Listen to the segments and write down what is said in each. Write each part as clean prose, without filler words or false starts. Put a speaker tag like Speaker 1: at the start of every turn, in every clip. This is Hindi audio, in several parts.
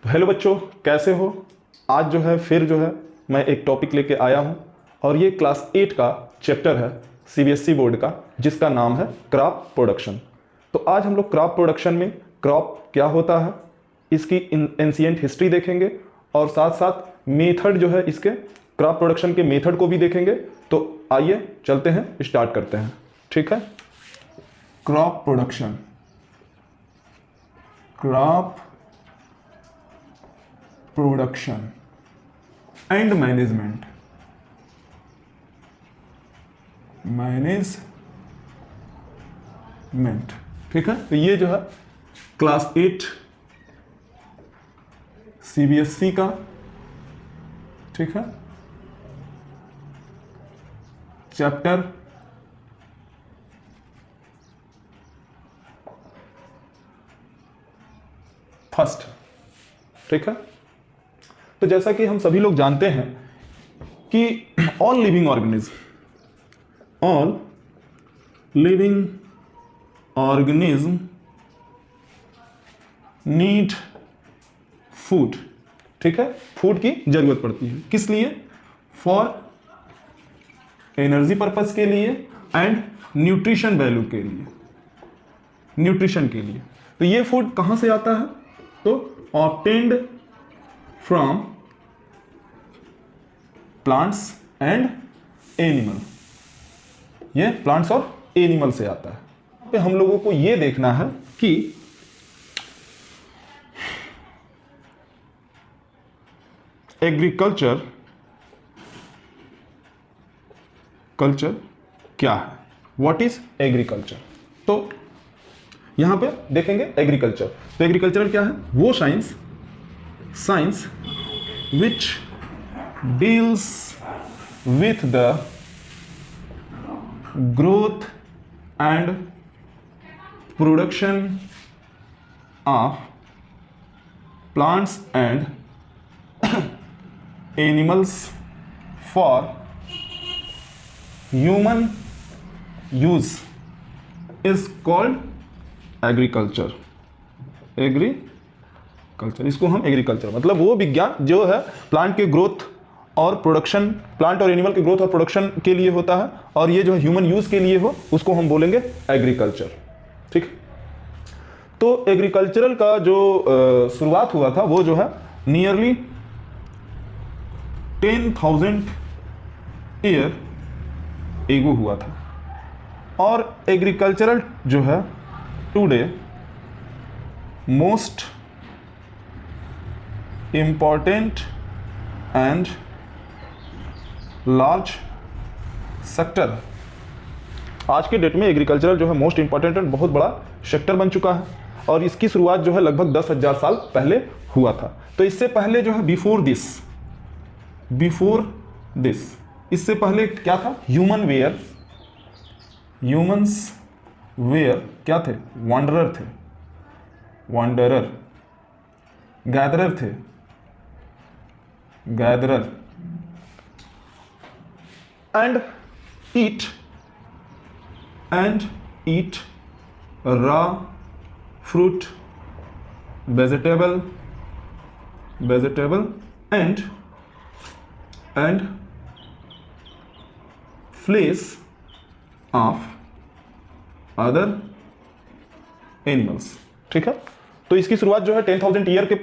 Speaker 1: तो हेलो बच्चों, कैसे हो। आज जो है फिर जो है मैं एक टॉपिक लेके आया हूँ और ये क्लास 8 का चैप्टर है सीबीएसई बोर्ड का, जिसका नाम है क्रॉप प्रोडक्शन। तो आज हम लोग क्रॉप प्रोडक्शन में क्रॉप क्या होता है, इसकी एंशिएंट हिस्ट्री देखेंगे और साथ साथ मेथड जो है इसके क्रॉप प्रोडक्शन के मेथड को भी देखेंगे। तो आइए चलते हैं, स्टार्ट करते हैं। ठीक है। Crop production, crop production and management, ठीक है। तो ये जो है क्लास 8 सीबीएसई का, ठीक है, चैप्टर फर्स्ट, ठीक है। तो जैसा कि हम सभी लोग जानते हैं कि all living organism need food, ठीक है। फूड की जरूरत पड़ती है, किस लिए? फॉर एनर्जी पर्पस के लिए एंड न्यूट्रिशन वैल्यू के लिए, न्यूट्रिशन के लिए। तो ये फूड कहां से आता है? तो obtained from plants and animal, ये प्लांट्स और एनिमल से आता है। पे हम लोगों को ये देखना है कि एग्रीकल्चर क्या है, व्हाट इज एग्रीकल्चर। तो यहां पे देखेंगे एग्रीकल्चर। तो एग्रीकल्चर क्या है? वो science which deals with the growth and production of plants and animals for human use is called agriculture। इसको हम एग्रीकल्चर मतलब वो विज्ञान जो है प्लांट के ग्रोथ और प्रोडक्शन, प्लांट और एनिमल के ग्रोथ और प्रोडक्शन के लिए होता है, और ये जो ह्यूमन यूज के लिए हो उसको हम बोलेंगे एग्रीकल्चर, ठीक। तो एग्रीकल्चरल का जो शुरुआत हुआ था वो जो है नियरली 10,000 ईयर एगो हुआ था। और एग्रीकल्चरल जो है today most important and large sector, आज के डेट में एग्रीकल्चरल जो है मोस्ट इंपॉर्टेंट एंड बहुत बड़ा सेक्टर बन चुका है। और इसकी शुरुआत जो है लगभग 10,000 साल पहले हुआ था। तो इससे पहले जो है बिफोर दिस इससे पहले क्या था? ह्यूमंस वेयर क्या थे? वांडरर, गैदरर थे, and eat raw fruit, vegetable and flesh of other animals, ठीक है। तो इसकी शुरुआत जो है 10,000 ईयर के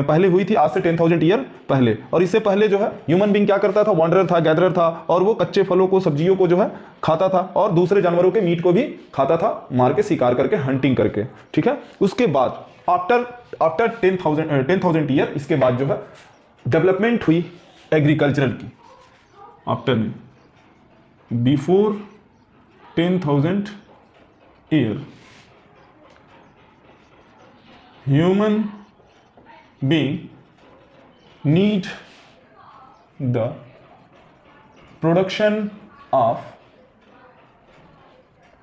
Speaker 1: पहले हुई थी, आज से 10,000 ईयर पहले। और इससे पहले जो है ह्यूमन बीइंग क्या करता था? वांडरर था, गैदरर था, और वो कच्चे फलों को, सब्जियों को जो है खाता था, और दूसरे जानवरों के मीट को भी खाता था, मार के, शिकार करके, हंटिंग करके, ठीक है। उसके बाद आफ्टर 10,000 ईयर, इसके बाद जो है डेवलपमेंट हुई एग्रीकल्चरल की। आफ्टर में before 10,000 year human being need the production of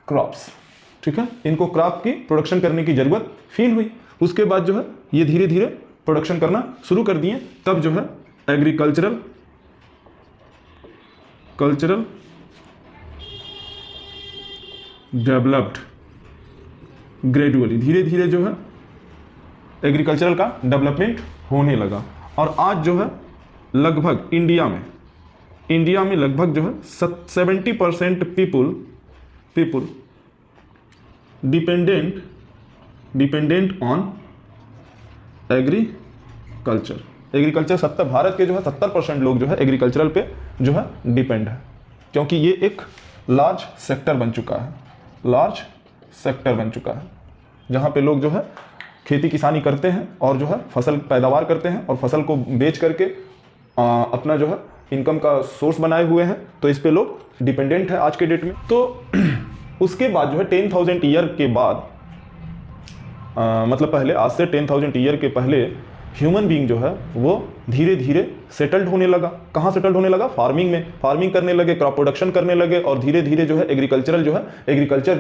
Speaker 1: crops, ठीक है। इनको क्रॉप की प्रोडक्शन करने की जरूरत फील हुई। उसके बाद जो है ये धीरे धीरे प्रोडक्शन करना शुरू कर दिए। तब जो है एग्रीकल्चरल डेवलप्ड ग्रेजुअली, धीरे धीरे जो है एग्रीकल्चरल का डेवलपमेंट होने लगा। और आज जो है लगभग इंडिया में लगभग जो है 70% people dependent on agriculture 70 Bharat के जो है 70% लोग जो है एग्रीकल्चरल पे जो है डिपेंड है, क्योंकि ये एक लार्ज सेक्टर बन चुका है जहाँ पे लोग जो है खेती किसानी करते हैं और जो है फसल पैदावार करते हैं और फसल को बेच करके अपना जो है इनकम का सोर्स बनाए हुए हैं। तो इस पे लोग डिपेंडेंट है आज के डेट में। तो उसके बाद जो है 10,000 ईयर के बाद मतलब पहले, आज से 10,000 ईयर के पहले ह्यूमन बीइंग जो है वो धीरे धीरे सेटल्ड होने लगा। कहाँ सेटल्ड होने लगा? फार्मिंग में। फार्मिंग करने लगे, क्रॉप प्रोडक्शन करने लगे और धीरे धीरे जो है एग्रीकल्चर जो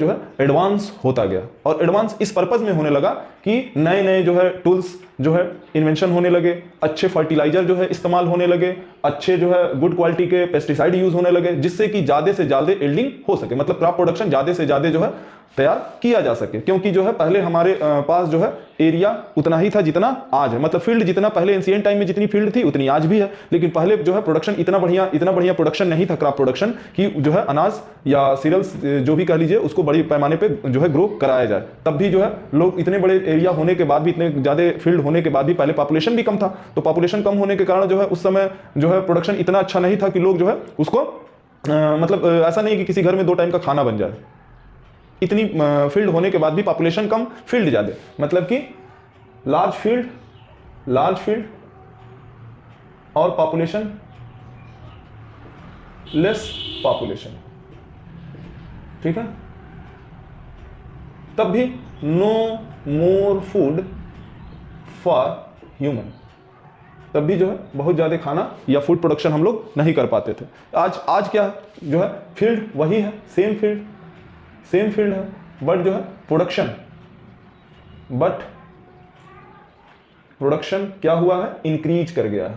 Speaker 1: है एडवांस होता गया। और एडवांस इस पर्पज में होने लगा कि नए नए जो है टूल्स जो है इन्वेंशन होने लगे, अच्छे फर्टिलाइजर जो है इस्तेमाल होने लगे, अच्छे जो है गुड क्वालिटी के पेस्टिसाइड यूज होने लगे, जिससे कि ज़्यादा से ज़्यादा यील्डिंग हो सके, मतलब क्रॉप प्रोडक्शन ज़्यादा से ज़्यादा जो है तैयार किया जा सके। क्योंकि जो है पहले हमारे पास जो है एरिया उतना ही था जितना आज है, मतलब फील्ड जितना पहले एंशिएंट टाइम में जितनी फील्ड थी उतनी आज भी है, लेकिन पहले जो है प्रोडक्शन इतना बढ़िया प्रोडक्शन नहीं था क्रॉप प्रोडक्शन कि जो है अनाज या सीरियल्स जो भी कह लीजिए उसको बड़ी पैमाने पे जो है ग्रो कराया जाए। तब भी जो है लोग इतने बड़े एरिया होने के बाद भी, इतने ज़्यादा फील्ड होने के बाद भी पहले पॉपुलेशन भी कम था, तो पॉपुलेशन कम होने के कारण जो है उस समय जो है प्रोडक्शन इतना अच्छा नहीं था कि लोग जो है उसको मतलब ऐसा नहीं कि किसी घर में 2 टाइम का खाना बन जाए। इतनी फील्ड होने के बाद भी पॉपुलेशन कम, फील्ड ज़्यादा, मतलब कि लार्ज फील्ड और पॉपुलेशन लेस पॉपुलेशन, ठीक है। तब भी no more food for human, तब भी जो है बहुत ज़्यादा खाना या फूड प्रोडक्शन हम लोग नहीं कर पाते थे। आज क्या है जो है फील्ड वही है, सेम फील्ड है, बट जो है प्रोडक्शन क्या हुआ है? इंक्रीज कर गया है।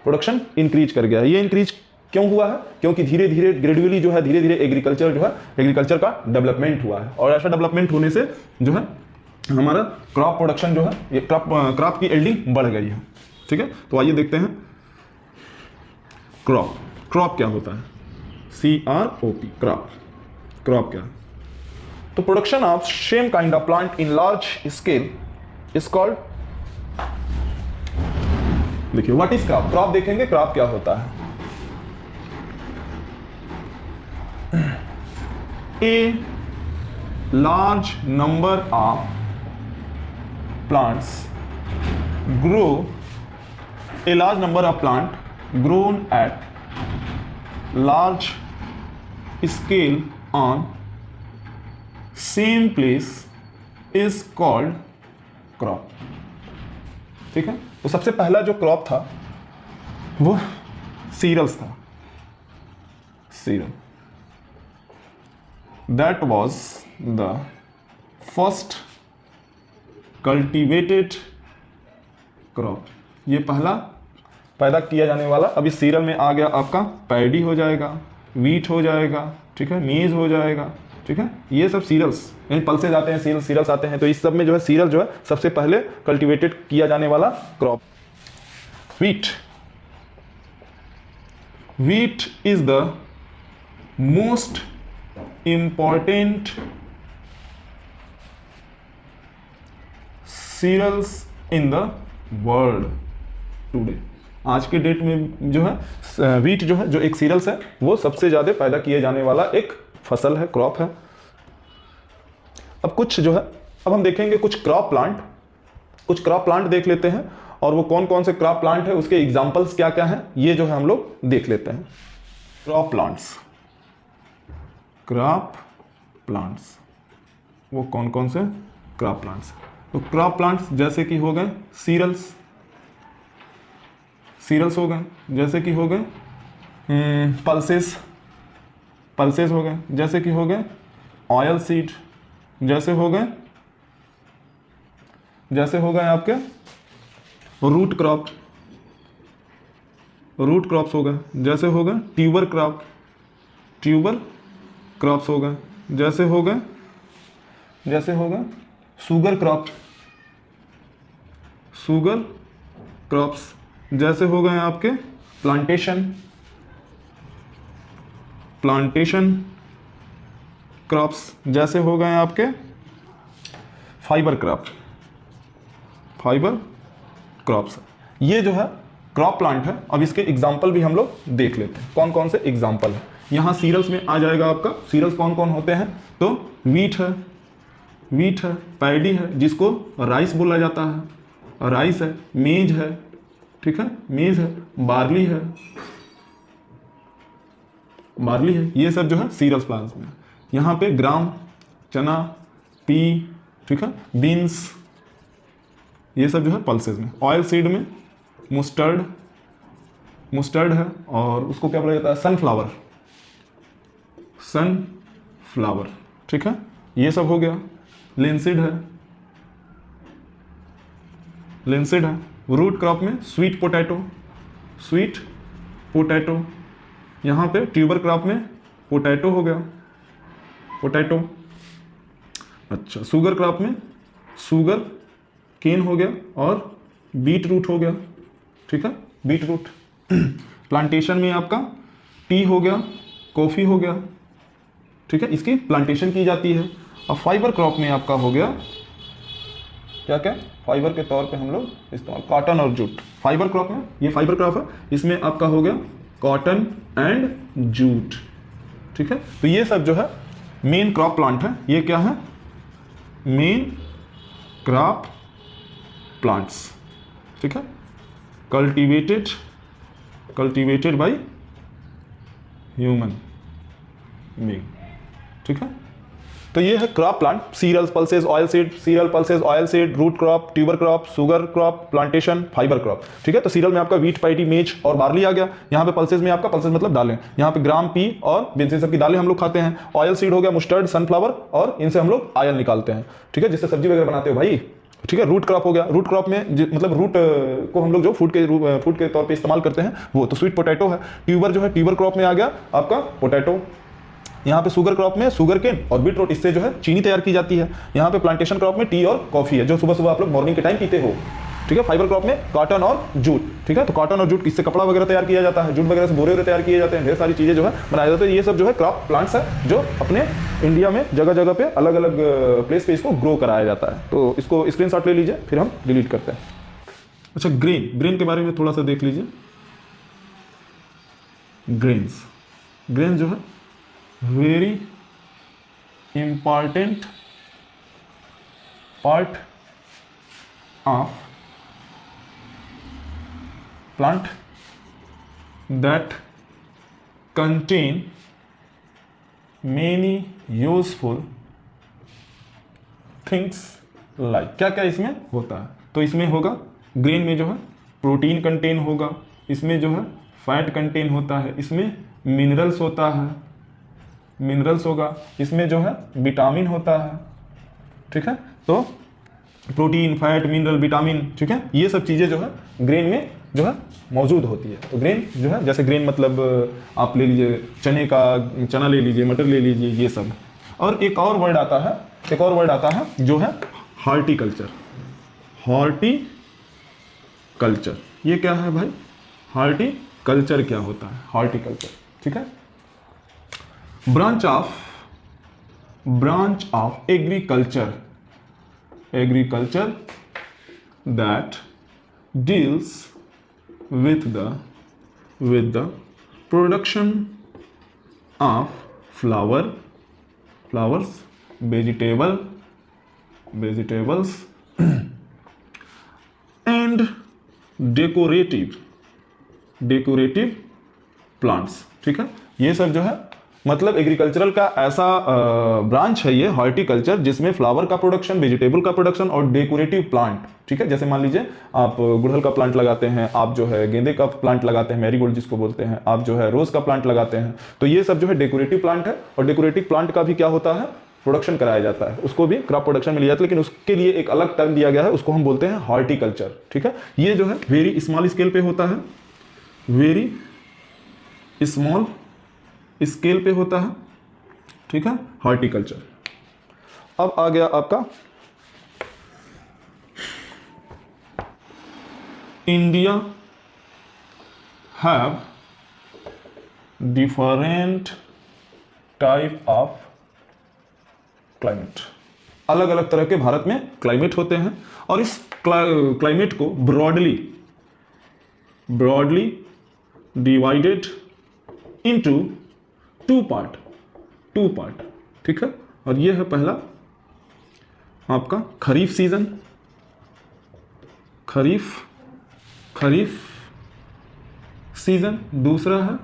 Speaker 1: प्रोडक्शन इंक्रीज कर गया है। ये इंक्रीज क्यों हुआ है? क्योंकि धीरे धीरे ग्रेजुअली जो है एग्रीकल्चर का डेवलपमेंट हुआ है, और ऐसा डेवलपमेंट होने से जो है हमारा क्रॉप प्रोडक्शन जो है ये क्रॉप की यील्डिंग बढ़ गई है, ठीक है। तो आइए देखते हैं क्रॉप क्या होता है। CROP, क्रॉप क्या है? तो production of same kind of plant in large scale is called, देखिए व्हाट इज क्रॉप देखेंगे क्रॉप क्या होता है। A large number of plants grow, a large number of plant grown at large scale on same place is called crop, ठीक है। तो सबसे पहला जो क्रॉप था वो सीरियल्स था, that was the first cultivated crop, ये पहला पैदा किया जाने वाला। अभी सीरियल में आ गया आपका पैडी हो जाएगा, वीट हो जाएगा, ठीक है, मीज हो जाएगा, ठीक है। ये सब सीरियल्स यानी पल्सेज आते हैं, सीरियल्स आते हैं। तो इस सब में जो है सीरियल जो है सबसे पहले कल्टीवेटेड किया जाने वाला crop. Wheat is the most important cereals in the world today. आज के डेट में जो है वीट जो है जो एक सीरियल्स है वो सबसे ज़्यादा पैदा किए जाने वाला एक फसल है, क्रॉप है। अब कुछ जो है अब हम देखेंगे कुछ क्रॉप प्लांट देख लेते हैं, और वो कौन कौन से क्रॉप प्लांट है, उसके एग्जाम्पल्स क्या क्या हैं, ये जो है हम लोग देख लेते हैं। क्रॉप प्लांट्स वो कौन कौन से क्रॉप प्लांट्स? तो क्रॉप प्लांट्स जैसे कि हो गए सीरियल्स हो गए, जैसे कि हो गए पल्सेस हो गए, जैसे कि हो गए ऑयल सीड, जैसे हो गए आपके रूट क्रॉप्स हो गए, जैसे हो गए ट्यूबर क्रॉप्स हो गए, जैसे हो गए शुगर क्रॉप्स जैसे हो गए आपके प्लांटेशन क्रॉप्स, जैसे हो गए आपके फाइबर क्रॉप्स। ये जो है क्रॉप प्लांट है। अब इसके एग्जाम्पल भी हम लोग देख लेते हैं, कौन कौन से एग्जाम्पल है। यहाँ सीरियल्स में आ जाएगा आपका, सीरियल्स कौन कौन होते हैं, तो वीट है, पैडी है जिसको राइस बोला जाता है, राइस है, मेज है, ठीक है, मेज है, बार्ली है, ये सब जो है सीरियल्स प्लांट्स में। यहाँ पे ग्राम, चना, पी, ठीक है, बीन्स, ये सब जो है पल्सेस में। ऑयल सीड में मुस्टर्ड है, और उसको क्या बोला जाता है, सनफ्लावर, ठीक है, ये सब हो गया। लिंसीड है। रूट क्रॉप में स्वीट पोटैटो, यहाँ पे ट्यूबर क्रॉप में पोटैटो हो गया, अच्छा। शुगर क्रॉप में शुगर केन हो गया, और बीट रूट हो गया, ठीक है, बीट रूट। प्लांटेशन में आपका टी हो गया, कॉफ़ी हो गया, ठीक है, इसकी प्लांटेशन की जाती है। और फाइबर क्रॉप में आपका हो गया क्या फाइबर के तौर पे हम लोग इस्तेमाल कॉटन और जूट। फाइबर क्रॉप में, ये फाइबर क्रॉप है, इसमें आपका हो गया कॉटन एंड जूट, ठीक है। तो ये सब जो है मेन क्रॉप प्लांट है। ये क्या है, मेन क्रॉप प्लांट्स, ठीक है, कल्टिवेटेड बाय ह्यूमन बीइंग, ठीक है। तो ये है crop plant, cereals, pulses, oil seed, root crop, tuber crop, sugar crop, plantation, fibre crop, ठीक है। तो सीरियल में आपका वीट, पैडी, मेज और बार्ली आ गया। यहाँ पे पल्सेस में आपका, पल्सेस मतलब दालें, यहाँ पे ग्राम, पी और बीन्स, सब की दालें हम लोग खाते हैं। ऑयल सीड हो गया मुस्टर्ड, सनफ्लावर, और इनसे हम लोग ऑयल निकालते हैं, ठीक है, जिससे सब्जी वगैरह बनाते हो भाई, ठीक है। रूट क्रॉप हो गया, रूट क्रॉप में मतलब रूट को हम लोग जो फूड के तौर पे इस्तेमाल करते हैं वो, तो स्वीट पोटैटो है। ट्यूबर जो है, ट्यूबर क्रॉप में आ गया आपका पोटैटो। यहाँ पे शुगर क्रॉप में शुगर केन और बीट रूट, इससे जो है चीनी तैयार की जाती है। यहाँ पे प्लांटेशन क्रॉप में टी और कॉफी है, जो सुबह सुबह आप लोग मॉर्निंग के टाइम पीते हो, ठीक है। फाइबर क्रॉप में कॉटन और जूट, ठीक है। तो कॉटन और जूट, इससे कपड़ा वगैरह तैयार किया जाता है, जूट वगैरह से बोरे वगैरह तैयार किए जाते हैं, ढेर सारी चीजें जो है बनाए जाते हैं। ये सब जो है क्रॉप प्लांट्स है, जो अपने इंडिया में जगह जगह पे अलग अलग प्लेस पे इसको ग्रो कराया जाता है। तो इसको स्क्रीनशॉट ले लीजिए, फिर हम डिलीट करते हैं। अच्छा, ग्रेन के बारे में थोड़ा सा देख लीजिए। ग्रेन जो है very important part of plant that contain many useful things like, क्या क्या इसमें होता है, तो इसमें होगा ग्रेन में जो है प्रोटीन कंटेन होगा, इसमें जो है फैट कंटेन होता है, इसमें मिनरल्स होता है, मिनरल्स होगा, इसमें जो है विटामिन होता है, ठीक है। तो प्रोटीन, फैट, मिनरल, विटामिन, ठीक है, ये सब चीज़ें जो है ग्रेन में जो है मौजूद होती है। तो ग्रेन जो है, जैसे ग्रेन मतलब आप ले लीजिए चना ले लीजिए, मटर ले लीजिए, ये सब। और एक और वर्ड आता है जो है हॉर्टिकल्चर। ये क्या है भाई, हॉर्टिकल्चर क्या होता है, हॉर्टिकल्चर, ठीक है। Branch of agriculture that deals with the production of flowers, vegetables and decorative plants, ठीक है। ये सब जो है मतलब एग्रीकल्चरल का ऐसा ब्रांच है ये हॉर्टिकल्चर, जिसमें फ्लावर का प्रोडक्शन, वेजिटेबल का प्रोडक्शन और डेकोरेटिव प्लांट, ठीक है। जैसे मान लीजिए आप गुड़हल का प्लांट लगाते हैं, आप जो है गेंदे का प्लांट लगाते हैं, मैरीगोल्ड जिसको बोलते हैं, आप जो है रोज का प्लांट लगाते हैं, तो ये सब जो है डेकोरेटिव प्लांट है। और डेकोरेटिव प्लांट का भी क्या होता है, प्रोडक्शन कराया जाता है, उसको भी क्रॉप प्रोडक्शन मिल जाता है, लेकिन उसके लिए एक अलग टर्म दिया गया है, उसको हम बोलते हैं हॉर्टिकल्चर, ठीक है। ये जो है वेरी स्मॉल स्केल पे होता है, वेरी स्मॉल स्केल पे होता है, ठीक है, हॉर्टिकल्चर। अब आ गया आपका India have different type of climate. अलग अलग तरह के भारत में क्लाइमेट होते हैं और इस क्लाइमेट को broadly divided into two part, ठीक है। और ये है पहला आपका खरीफ सीजन, खरीफ सीजन, दूसरा है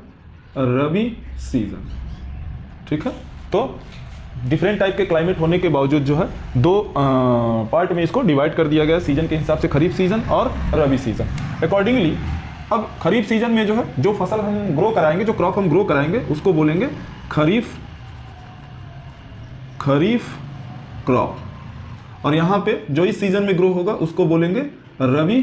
Speaker 1: रबी सीजन, ठीक है। तो डिफरेंट टाइप के क्लाइमेट होने के बावजूद जो है दो पार्ट में इसको डिवाइड कर दिया गया सीजन के हिसाब से, खरीफ सीजन और रबी सीजन। अकॉर्डिंगली अब खरीफ सीजन में जो है जो फसल हम ग्रो कराएंगे, जो क्रॉप हम ग्रो कराएंगे उसको बोलेंगे खरीफ क्रॉप, और यहाँ पे जो इस सीजन में ग्रो होगा उसको बोलेंगे रबी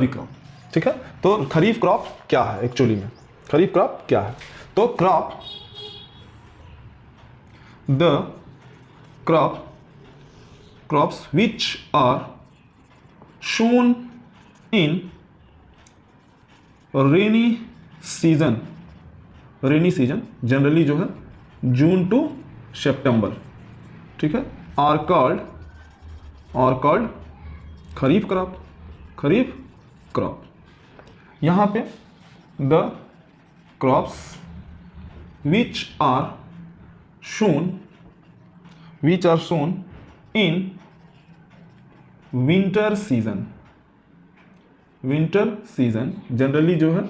Speaker 1: क्रॉप, ठीक है। तो खरीफ क्रॉप क्या है एक्चुअली में, खरीफ क्रॉप क्या है? तो crops which are shown in rainy season generally जो है जून टू सितंबर, ठीक है, आर कॉल्ड खरीफ क्रॉप। यहां पे the crops which are shown in winter season generally जो है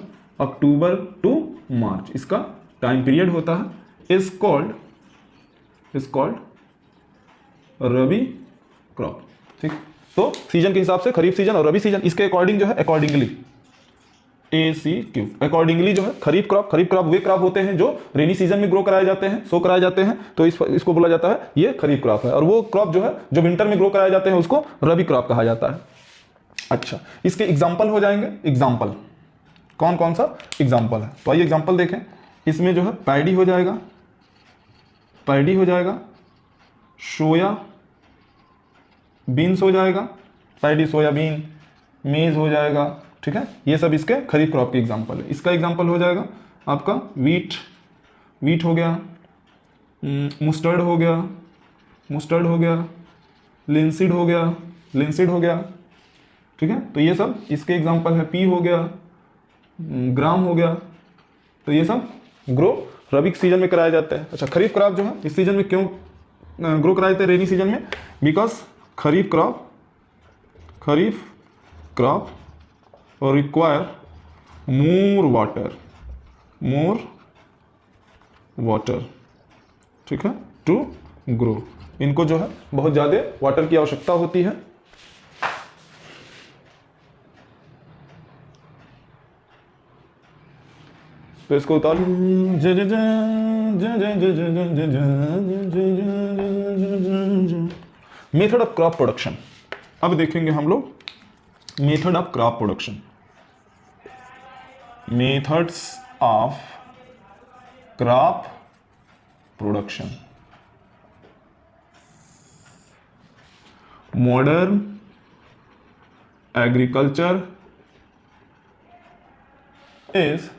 Speaker 1: अक्टूबर टू मार्च इसका टाइम पीरियड होता है, इज कॉल्ड रबी क्रॉप, ठीक। तो सीजन के हिसाब से खरीफ सीजन और रबी सीजन, इसके अकॉर्डिंग जो है अकॉर्डिंगली अकॉर्डिंगली जो है खरीफ क्रॉप वे क्रॉप होते हैं जो रेनी सीजन में ग्रो कराए जाते हैं, तो इसको बोला जाता है ये खरीफ क्रॉप है। और वो क्रॉप जो है जो विंटर में ग्रो कराए जाते हैं उसको रबी क्रॉप कहा जाता है। अच्छा, इसके एग्जाम्पल हो जाएंगे, एग्जाम्पल कौन सा एग्जाम्पल है, तो आइए एग्जाम्पल देखें। इसमें जो है पैडी हो जाएगा, सोया बीन्स हो जाएगा, पैडी सोयाबीन, मेज हो जाएगा, ठीक है। ये सब इसके खरीफ क्रॉप के एग्जाम्पल है। इसका एग्जाम्पल हो जाएगा आपका वीट हो गया, मुस्टर्ड हो गया, लिंसीड हो गया, ठीक है। तो ये सब इसके एग्जाम्पल है। पी हो गया, ग्राम हो गया, तो ये सब ग्रो रबी सीजन में कराया जाता है। अच्छा, खरीफ क्रॉप जो है इस सीजन में क्यों ग्रो कराए जाते हैं रेनी सीजन में? बिकॉज खरीफ क्रॉप और रिक्वायर मोर वाटर, ठीक है, टू ग्रो। इनको जो है बहुत ज़्यादा वाटर की आवश्यकता होती है। तो इसको उतार मेथड ऑफ क्रॉप प्रोडक्शन। अब देखेंगे हम लोग method of crop production, methods of crop production. Modern agriculture is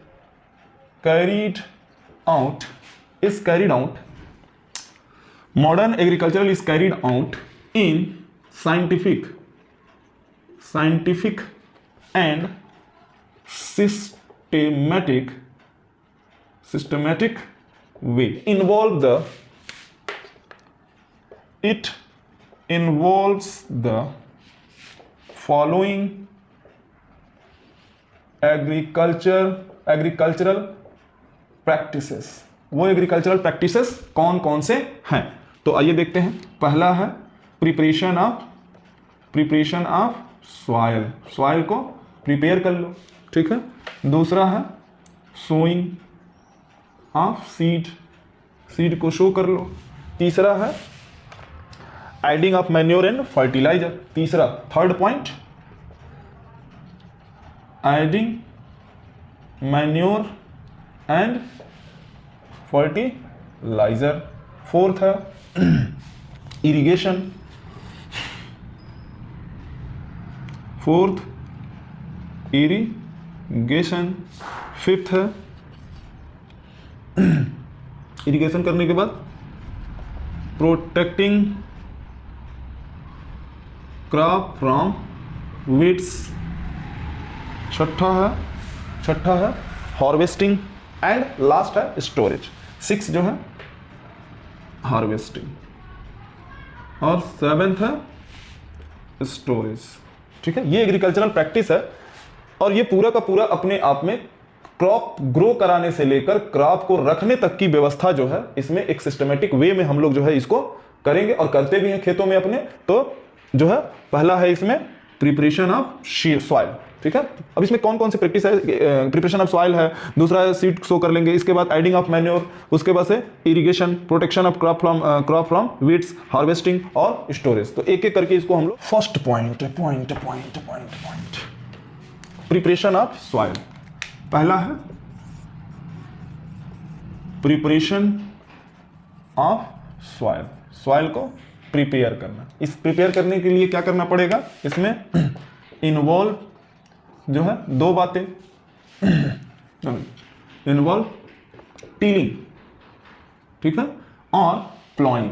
Speaker 1: carried out modern agriculture is carried out in scientific and systematic way. It involves the following agricultural practices. वो एग्रीकल्चरल प्रैक्टिसेस कौन कौन से हैं, तो आइए देखते हैं। पहला है प्रिपरेशन ऑफ सॉइल को प्रिपेयर कर लो, ठीक है। दूसरा है सोइंग ऑफ सीड को शो कर लो। तीसरा है adding of manure and fertiliser. Third point adding manure and fertiliser. Fourth है इरिगेशन फोर्थ इरिगेशन, फिफ्थ है इरिगेशन करने के बाद प्रोटेक्टिंग क्रॉप फ्रॉम वीड्स, छठा है हार्वेस्टिंग एंड लास्ट है स्टोरेज। 6 जो है हार्वेस्टिंग और 7th है स्टोरेज। ठीक है, ये एग्रीकल्चरल प्रैक्टिस है और ये पूरा का पूरा अपने आप में क्रॉप ग्रो कराने से लेकर क्रॉप को रखने तक की व्यवस्था जो है इसमें एक सिस्टमेटिक वे में हम लोग जो है इसको करेंगे और करते भी हैं खेतों में अपने। तो जो है पहला है इसमें प्रिपरेशन ऑफ सॉइल। ठीक है, अब इसमें कौन कौन सी प्रैक्टिस है, प्रिपरेशन ऑफ सॉइल है, दूसरा है सीड सो कर लेंगे, इसके बाद एडिंग ऑफ मैन्योर, उसके बाद से irrigation, protection of crop from weeds, harvesting और स्टोरेज। तो एक एक करके इसको हम लोग first point preparation of soil. पहला है प्रिपरेशन ऑफ सॉइल, सॉइल को प्रिपेयर करना। इस प्रिपेयर करने के लिए क्या करना पड़ेगा, इसमें इन्वॉल्व जो है 2 बातें, इन्वॉल्व टीलिंग, ठीक है, और प्लॉइंग।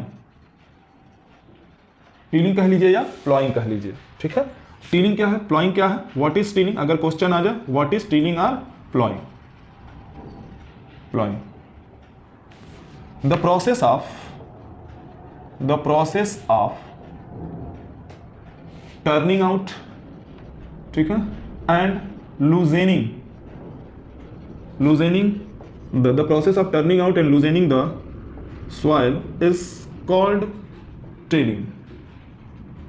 Speaker 1: टीलिंग कह लीजिए या प्लॉइंग कह लीजिए। ठीक है, टीलिंग क्या है, प्लॉइंग क्या है, व्हाट इज टीलिंग, अगर क्वेश्चन आ जाए व्हाट इज टीलिंग और ploughing. Ploughing the process of turning out, ठीक है, and loosening the process of turning out and loosening the soil is called tilling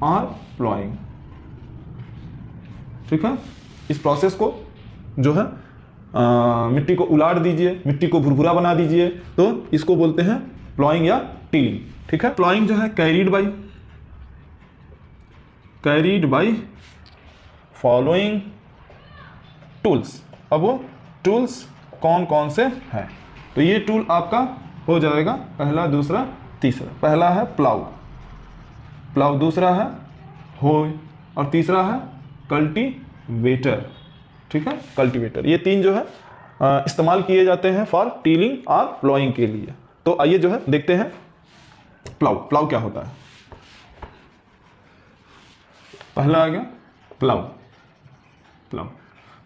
Speaker 1: or plowing। ठीक है, इस प्रोसेस को जो है मिट्टी को उलाट दीजिए, मिट्टी को भुरभुरा बना दीजिए, तो इसको बोलते हैं प्लॉइंग या टीलिंग। ठीक है, प्लॉइंग जो है कैरीड बाई फॉलोइंग टूल्स। अब वो टूल्स कौन कौन से हैं, तो ये टूल आपका हो जाएगा पहला, दूसरा, तीसरा। पहला है प्लाउ, दूसरा है होय और तीसरा है कल्टीवेटर। ठीक है, कल्टीवेटर, ये 3 जो है इस्तेमाल किए जाते हैं फॉर टीलिंग और प्लॉइंग के लिए। तो आइए जो है देखते हैं प्लाउ क्या होता है। पहला आ गया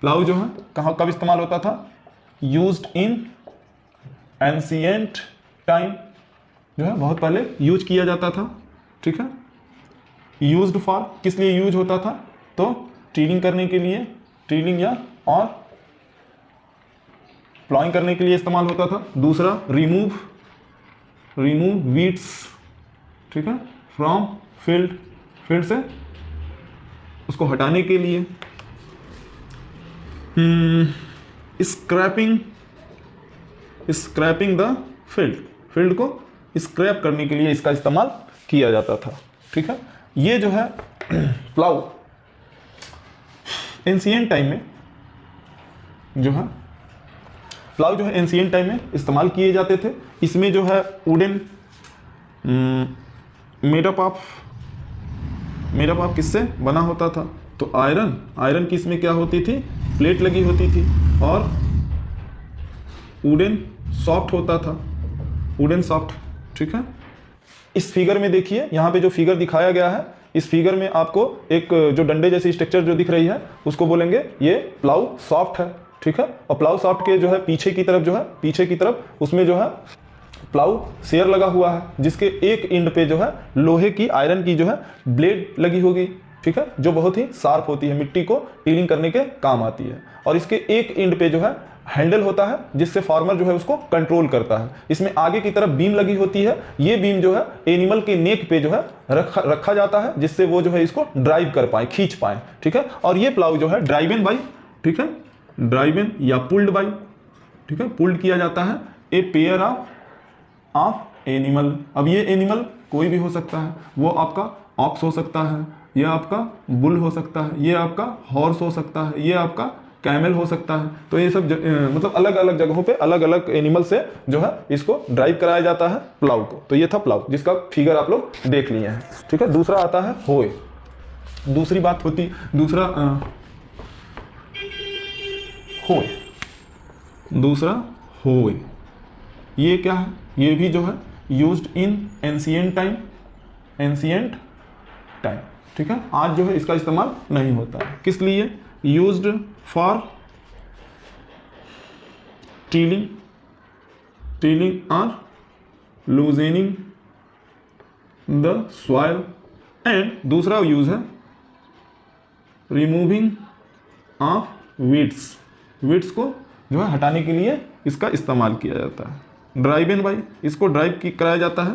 Speaker 1: प्लाउ जो है कहाँ कब इस्तेमाल होता था, यूज्ड इन एंशिएंट टाइम, जो है बहुत पहले यूज किया जाता था। ठीक है, यूज्ड फॉर, किस लिए यूज होता था, तो टीलिंग करने के लिए, टीलिंग या और प्लॉइंग करने के लिए इस्तेमाल होता था। दूसरा रिमूव वीड्स, ठीक है, फ्रॉम फील्ड से उसको हटाने के लिए। स्क्रैपिंग द फील्ड को स्क्रैप करने के लिए इसका इस्तेमाल किया जाता था। ठीक है, ये जो है प्लाउ एंशिएंट टाइम में जो है इस्तेमाल किए जाते थे। इसमें जो है वुडन मेडअप ऑफ किससे बना होता था, तो आयरन की इसमें क्या होती थी, प्लेट लगी होती थी, और वुडन सॉफ्ट होता था, वुडन सॉफ्ट। ठीक है, इस फिगर में देखिए, यहाँ पे जो फिगर दिखाया गया है, इस फिगर में आपको एक जो डंडे जैसी स्ट्रक्चर जो दिख रही है उसको बोलेंगे ये प्लाउ सॉफ्ट है। ठीक है, और प्लाउ सॉफ्ट के जो है पीछे की तरफ उसमें जो है प्लाउ शेयर लगा हुआ है, जिसके एक एंड पे जो है लोहे की, आयरन की जो है ब्लेड लगी होगी। ठीक है, जो बहुत ही शार्प होती है, मिट्टी को टीलिंग करने के काम आती है। और इसके एक एंड पे जो है हैंडल होता है, जिससे फार्मर जो है उसको कंट्रोल करता है। इसमें आगे की तरफ बीम लगी होती है, ये बीम जो है एनिमल के नेक पे जो है रखा जाता है, जिससे वो जो है इसको ड्राइव कर पाए, खींच पाए। ठीक है, और ये प्लाउ जो है ड्राइवन बाई, ठीक है, ड्राइवन या पुल्ड बाई, ठीक है, पुल्ड किया जाता है ए पेयर ऑफ एनिमल। अब ये एनिमल कोई भी हो सकता है, वो आपका ऑक्स हो सकता है, ये आपका बुल हो सकता है, ये आपका हॉर्स हो सकता है, ये आपका कैमल हो सकता है। तो ये सब मतलब अलग अलग जगहों पे अलग अलग एनिमल से जो है इसको ड्राइव कराया जाता है प्लाउ को। तो ये था प्लाउ, जिसका फिगर आप लोग देख लिए हैं। ठीक है, दूसरा आता है होय। दूसरी बात होती, दूसरा होय, दूसरा होय, ये क्या है, ये भी जो है used in ancient time, ancient time, ठीक है। आज जो है इसका इस्तेमाल नहीं होता है, किस लिए, यूज्ड फॉर टीलिंग, टीलिंग और लूजेनिंग द सॉइल, एंड दूसरा यूज है रिमूविंग ऑफ वीड्स, वीड्स को जो है हटाने के लिए इसका इस्तेमाल किया जाता है। ड्राइव इन बाई, इसको ड्राइव कराया जाता है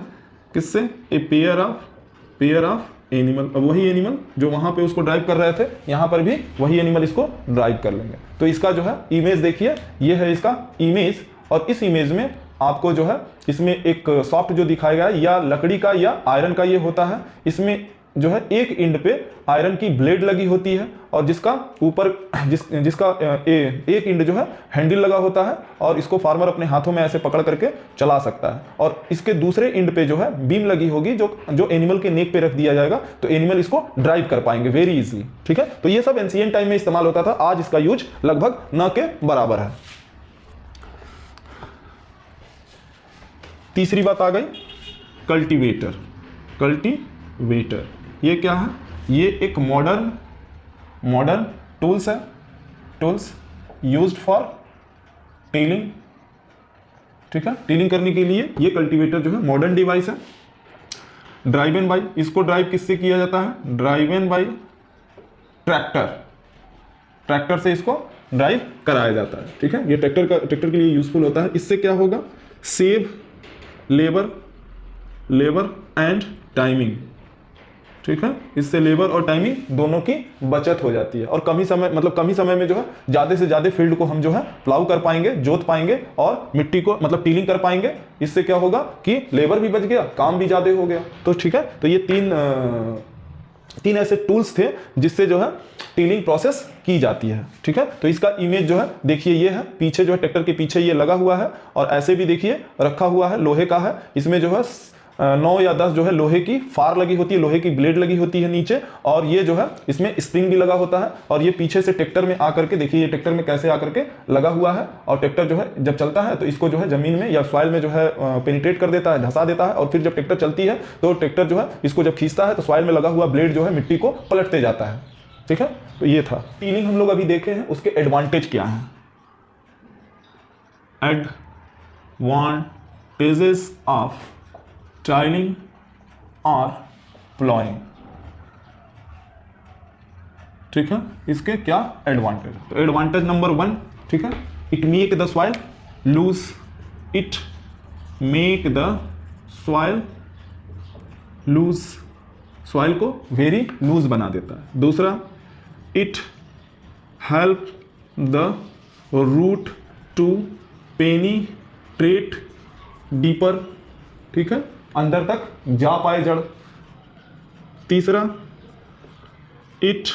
Speaker 1: किससे, ए पेयर ऑफ एनिमल। अब वही एनिमल जो वहां पे उसको ड्राइव कर रहे थे, यहां पर भी वही एनिमल इसको ड्राइव कर लेंगे। तो इसका जो है इमेज देखिए, ये है इसका इमेज, और इस इमेज में आपको जो है इसमें एक सॉफ्ट जो दिखाया गया है या लकड़ी का या आयरन का ये होता है, इसमें जो है एक एंड पे आयरन की ब्लेड लगी होती है और जिसका ऊपर जिसका एक एंड जो है हैंडल लगा होता है, और इसको फार्मर अपने हाथों में ऐसे पकड़ करके चला सकता है, और इसके दूसरे एंड पे जो है बीम लगी होगी जो एनिमल के नेक पे रख दिया जाएगा, तो एनिमल इसको ड्राइव कर पाएंगे वेरी इजीली, ठीक है। तो ये सब एंशिएंट टाइम में इस्तेमाल होता था, आज इसका यूज लगभग न के बराबर है। तीसरी बात आ गई कल्टीवेटर, कल्टीवेटर ये क्या है, ये एक मॉडर्न टूल्स है, टूल्स यूज्ड फॉर टीलिंग, ठीक है, टीलिंग करने के लिए ये कल्टीवेटर जो है मॉडर्न डिवाइस है। ड्राइव इन बाई, इसको ड्राइव किससे किया जाता है, drive in by tractor, tractor से इसको ड्राइव कराया जाता है, ठीक है। ये ट्रैक्टर के लिए यूजफुल होता है। इससे क्या होगा, सेव लेबर एंड टाइमिंग, ठीक है, इससे लेबर और टाइमिंग दोनों की बचत हो जाती है, और कम ही समय में जो है ज़्यादा से ज़्यादा फील्ड को हम जो है प्लाउ कर पाएंगे, जोत पाएंगे, और मिट्टी को टीलिंग कर पाएंगे। इससे क्या होगा कि लेबर भी बच गया, काम भी ज़्यादा हो गया। तो ठीक है, तो ये तीन ऐसे टूल्स थे जिससे जो है टीलिंग प्रोसेस की जाती है, ठीक है। तो इसका इमेज जो है देखिए, ये है पीछे जो है ट्रैक्टर के पीछे ये लगा हुआ है, और ऐसे भी देखिए रखा हुआ है, लोहे का है। इसमें जो है 9 या 10 जो है लोहे की फार लगी होती है, लोहे की ब्लेड लगी होती है नीचे, और ये जो है इसमें स्प्रिंग भी लगा होता है, और ये पीछे से ट्रैक्टर में आकर के देखिए, ये ट्रैक्टर में कैसे आकर के लगा हुआ है, और ट्रैक्टर जो है जब चलता है तो इसको जो है जमीन में या सॉइल में जो है पेनिट्रेट कर देता है, धंसा देता है, और फिर जब ट्रैक्टर चलती है तो ट्रैक्टर जो है इसको जब खींचता है तो सॉइल में लगा हुआ ब्लेड जो है मिट्टी को पलटते जाता है, ठीक है। तो ये था टीलिंग, हम लोग अभी देखे हैं, उसके एडवांटेज क्या है, एडवांटेजेस ऑफ टाइलिंग और प्लॉइंग, ठीक है। इसके क्या एडवांटेज, तो एडवांटेज नंबर 1, ठीक है, it make the soil loose, it make the soil loose, soil को वेरी लूज बना देता है। दूसरा, it help the root to penetrate deeper, ठीक है, अंदर तक जा पाए जड़। तीसरा, it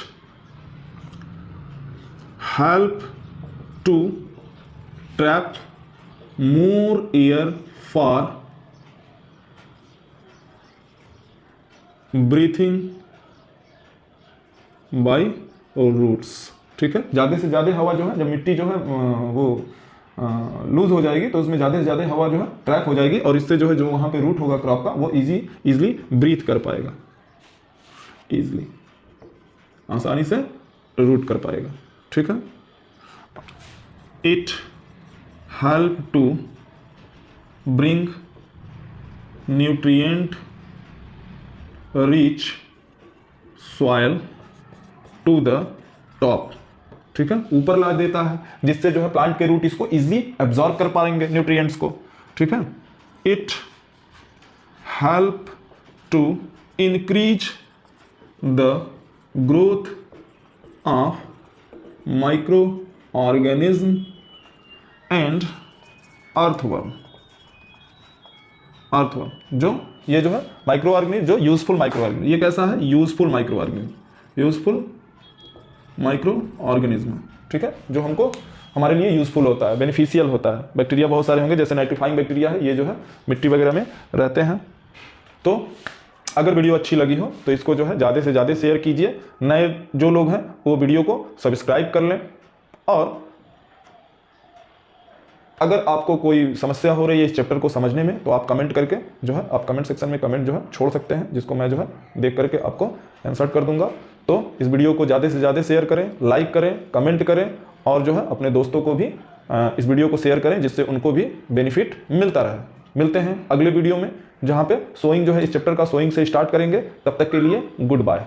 Speaker 1: help to trap more air for breathing by roots, ठीक है। ज़्यादा से ज़्यादा हवा जो है, जब मिट्टी जो है वो लूज हो जाएगी तो उसमें ज़्यादा से ज़्यादा हवा जो है ट्रैप हो जाएगी, और इससे जो है जो वहाँ पे रूट होगा क्रॉप का, वो इजीली ब्रीथ कर पाएगा, इजीली आसानी से रूट कर पाएगा, ठीक है। It help to bring nutrient rich soil to the top, ठीक है, ऊपर ला देता है, जिससे जो है प्लांट के रूट इसको इजीली एब्जॉर्ब कर पाएंगे न्यूट्रिएंट्स को, ठीक है। It help to increase the growth of microorganism and earthworm, जो ये जो है माइक्रो ऑर्गेनिज्म, जो यूजफुल माइक्रो ऑर्गेनिज्म, ये कैसा है, useful microorganism, useful microorganism, ठीक है, जो हमको हमारे लिए यूजफुल होता है, बेनिफिशियल होता है। बैक्टीरिया बहुत सारे होंगे, जैसे नाइट्रीफाइंग बैक्टीरिया है, ये जो है मिट्टी वगैरह में रहते हैं। तो अगर वीडियो अच्छी लगी हो तो इसको जो है ज़्यादा से ज़्यादा शेयर कीजिए। नए जो लोग हैं वो वीडियो को सब्सक्राइब कर लें। और अगर आपको कोई समस्या हो रही है इस चैप्टर को समझने में तो आप कमेंट करके जो है आप कमेंट सेक्शन में कमेंट जो है छोड़ सकते हैं, जिसको मैं जो है देख करके आपको आंसर कर दूंगा। तो इस वीडियो को ज़्यादा से ज़्यादा शेयर करें, लाइक करें, कमेंट करें और जो है अपने दोस्तों को भी इस वीडियो को शेयर करें, जिससे उनको भी बेनिफिट मिलता रहे। मिलते हैं अगले वीडियो में, जहाँ पे सोइंग जो है इस चैप्टर का सोइंग से स्टार्ट करेंगे। तब तक के लिए गुड बाय।